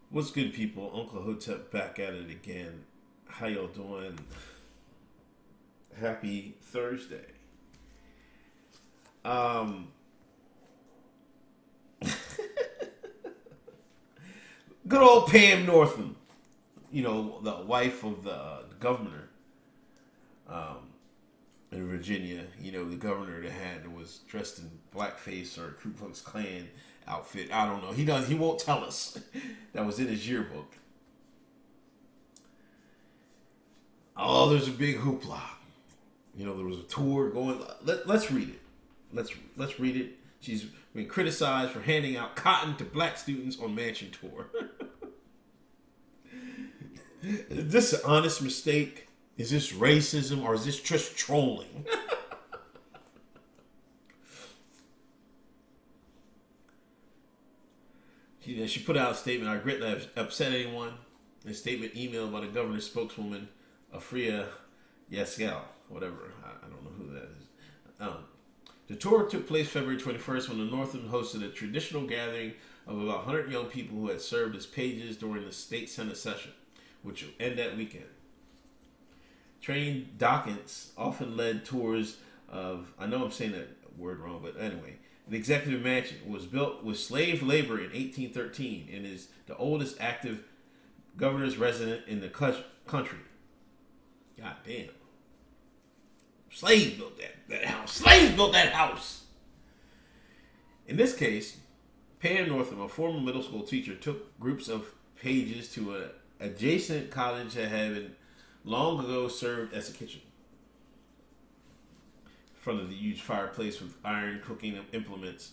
What's good, people? Uncle Hotep back at it again. How y'all doing? Happy Thursday. Um, Good old Pam Northam, the wife of the governor in Virginia. The governor that was dressed in blackface or Ku Klux Klan outfit. I don't know. He won't tell us. That was in his yearbook. Oh, there's a big hoopla. There was a tour going. Let's read it. Let's read it. She's been criticized for handing out cotton to black students on mansion tour. Is this an honest mistake? Is this racism or is this just trolling? She put out a statement. I regret that I've upset anyone. A statement emailed by the governor's spokeswoman, Afria Yaskell, whatever. I don't know who that is. The tour took place February 21st when the Northam hosted a traditional gathering of about 100 young people who had served as pages during the state senate session, which will end that weekend. Trained dockets often led tours of, I know I'm saying that word wrong, but anyway, an executive mansion was built with slave labor in 1813 and is the oldest active governor's resident in the country. God damn. Slaves built that house. Slaves built that house. In this case, Pam Northam, a former middle school teacher, took groups of pages to an adjacent college that had been long ago served as a kitchen. In front of the huge fireplace with iron cooking implements,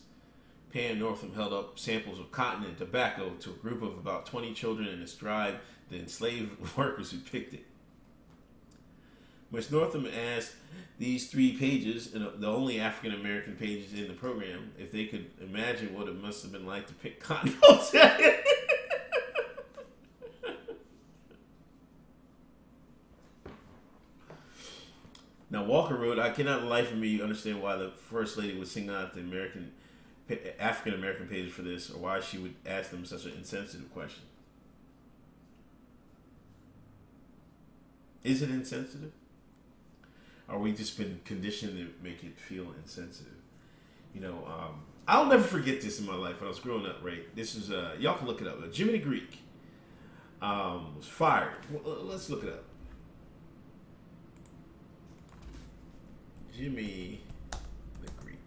Pam Northam held up samples of cotton and tobacco to a group of about 20 children and described the enslaved workers who picked it. Miss Northam asked these three pages, the only African American pages in the program, if they could imagine what it must have been like to pick cotton. Now, Walker wrote, I cannot in life of me understand why the First Lady would single out the African American pages for this, or why she would ask them such an insensitive question. Is it insensitive? Or we just been conditioned to make it feel insensitive? I'll never forget this in my life when I was growing up, right? This is, y'all can look it up. Jimmy the Greek was fired. Well, let's look it up. Jimmy the Greek.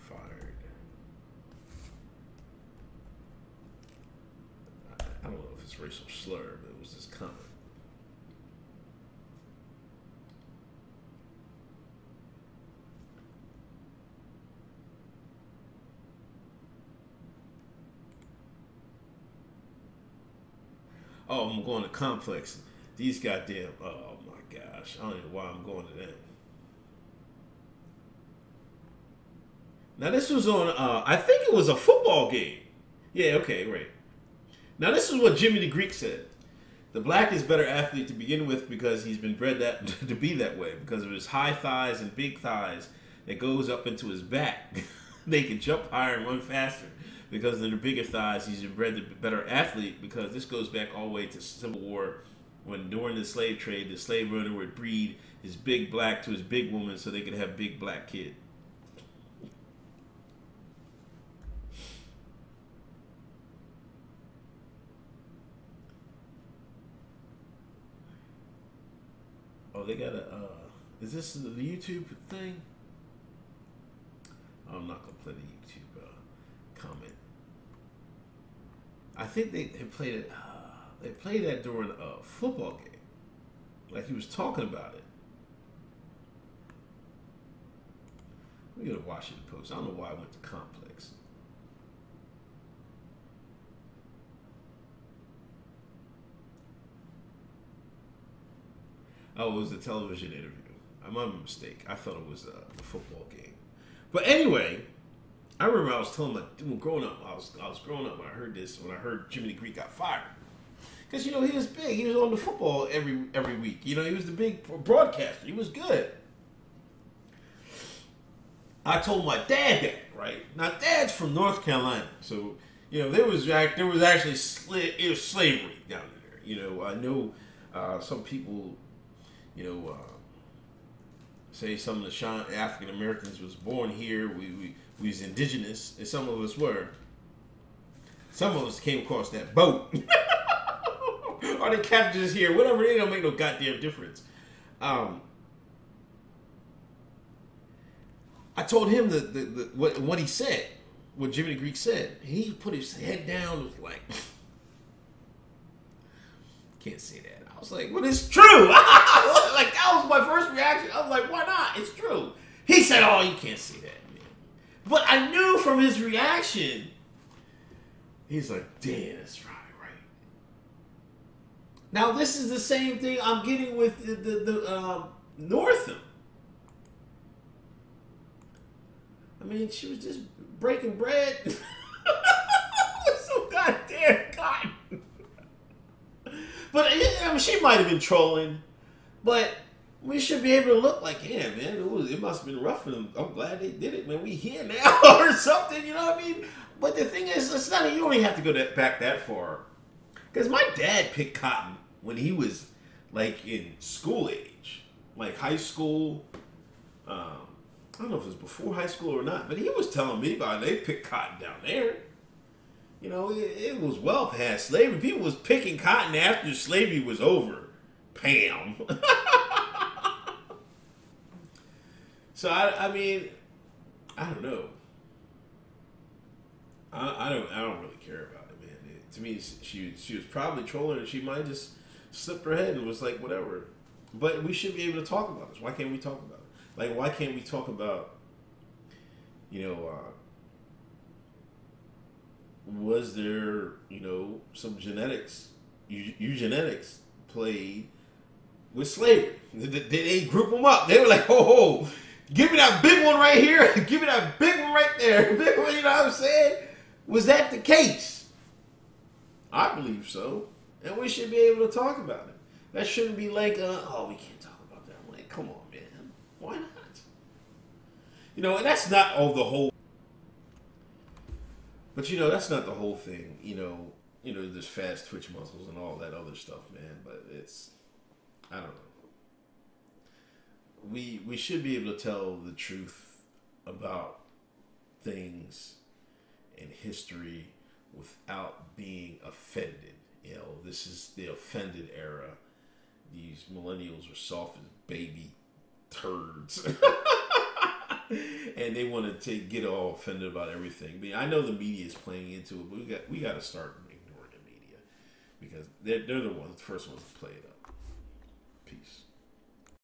Fired. I don't know if it's racial slur, but it was this comment. Oh, I'm going to Complex. These goddamn, oh my gosh. I don't even know why I'm going to them. Now, this was on, I think it was a football game. Yeah, okay, right. Now, this is what Jimmy the Greek said. The black is better athlete to begin with because he's been bred that to be that way because of his high thighs and big thighs that goes up into his back. They can jump higher and run faster because of the bigger thighs. He's been bred to be a better athlete because this goes back all the way to Civil War when during the slave trade, the slave owner would breed his big black to his big woman so they could have big black kid. Oh, they got a. Is this the YouTube thing? I'm not gonna play the YouTube comment. I think they played it. They played that during a football game. Like he was talking about it. We go to Washington Post. I don't know why I went to Complex. Oh, it was a television interview. I'm a mistake. I thought it was a football game. But anyway, I remember I was telling my dude growing up. I was growing up when I heard this. When I heard Jimmy the Greek got fired, because he was big. He was on the football every week. He was the big broadcaster. He was good. I told my dad that, right? Now, Dad's from North Carolina, so there was actually it was slavery down there. I know some people, you know, say some of the African Americans was born here. We was indigenous, and some of us were. Some of us came across that boat, or they captured us here. Whatever, it don't make no goddamn difference. I told him what he said, what Jimmy the Greek said. He put his head down and was like, can't say that. I was like, well, it's true. Like, that was my first reaction. I was like, why not? It's true. He said, oh, you can't say that, man. But I knew from his reaction, he's like, damn, that's right. Now, this is the same thing I'm getting with the Northam. I mean, she was just breaking bread with some goddamn cotton. But she might have been trolling, but we should be able to look like, yeah, man, it must have been rough for them. I'm glad they did it, man. We here now or something, you know what I mean? But the thing is, it's not. You don't even have to go back that far, because my dad picked cotton when he was like in school age, like high school. I don't know if it was before high school or not, but he was telling me about they picked cotton down there. It was well past slavery. People was picking cotton after slavery was over. Pam. So I mean, I don't know. I don't really care about it, man. To me, she was probably trolling, and she might have just slipped her head and was like, whatever. But we should be able to talk about this. Why can't we talk about it? Like, why can't we talk about, was there, some genetics, eugenics played with slavery? Did they group them up? They were like, ho, give me that big one right here. Give me that big one right there. Big one, you know what I'm saying? Was that the case? I believe so. And we should be able to talk about it. That shouldn't be like, we can't talk about that. I'm like, come on, man. Why not? And that's not the whole. But that's not the whole thing. There's fast twitch muscles and all that other stuff, man. But I don't know. We should be able to tell the truth about things in history without being offended. This is the offended era. These millennials are soft as baby turds. And they want to get all offended about everything. I mean, I know the media is playing into it, but we got to start ignoring the media, because they're the first ones to play it up.